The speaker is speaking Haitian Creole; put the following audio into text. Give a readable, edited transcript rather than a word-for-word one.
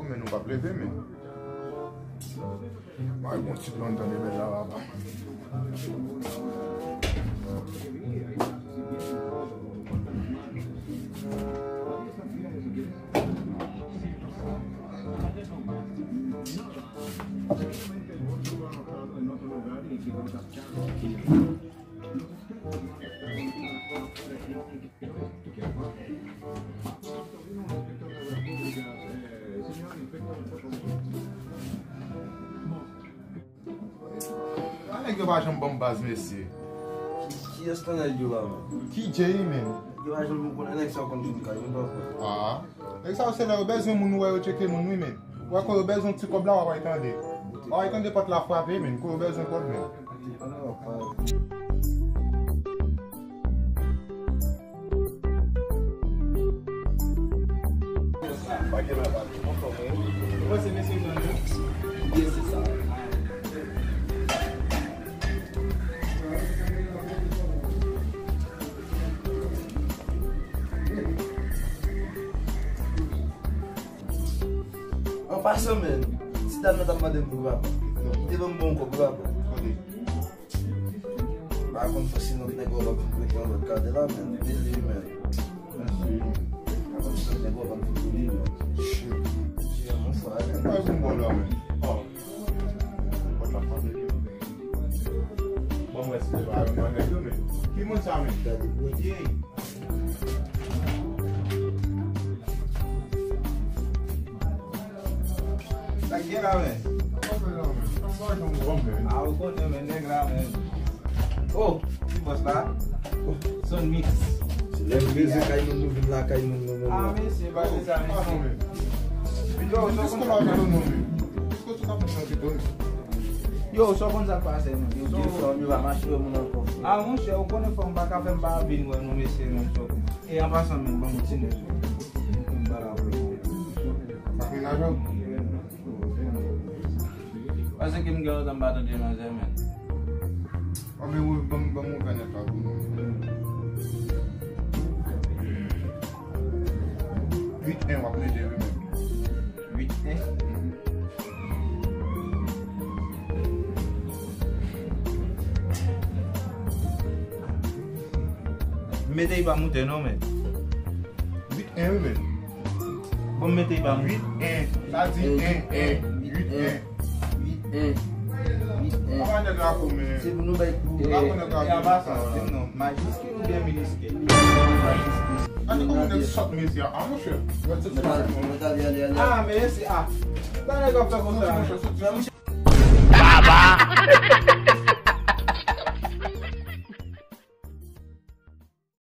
Men nou va pleve men. May bon tit lontan de bel la raba. Ane yo wajan bon baz mesi? Ki estan el yo la men? Ki jeyi men? Yo wajan moun konen ek sa kon joun ka, yon do kon. Ek sa ou se la yo bezon moun wè yo cheke moun wè men. Wè kon yo bezon ti kob la wè itande. Wè itande pat la frape men, kon yo bezon kob men. Wè se mesi yon yo? Yes, se sa. Pasa men, si dan nan madem pou rapa. Ite ban bon ko pou rapa. Ba kon fasi nou nego wap pou kwek yon lot kade la men. Deli men. Ba kon fasi nego wap pou kwek yon lot. Shit. Yon fwa men. Wè yon bon la men. Pot la fane. Bon wè se wè yon man nego men. Ki moun sa men? Yey. Gera men. A ou kote men, negra men. Oh, si bos la? Son mix. Se lèm beze kay moun nou vin la kay moun nou. A men se base sa men. Yo, so kon sa pase men. Yo di fòm, yo va machi yo moun anko. A moun che, ou konen fòm baka fèm ba bin wè nou mese men chok. E an pasan men, ban moun tine. Mbara wè. Baki na jok? Pase kim gyo dan bato di nan zè men. Ame wè ban moun kanya ta wè. 8-1 wap ne de wè men. 8-1? Mete iba mouten nou men? 8-1 wè men. Bon mete iba mouten? 8-1. Sa di 1-1. 8-1. 8-1. Awa nè grafo men. Se moun nou bay kou. Grafo nè grafo. E abasan. Non. Majiske ou bien miniske? Ate kon moun ek shot mesi ya. Amo che. Ah, men esi. Ah. Dan e gop sa kon sa. Baba!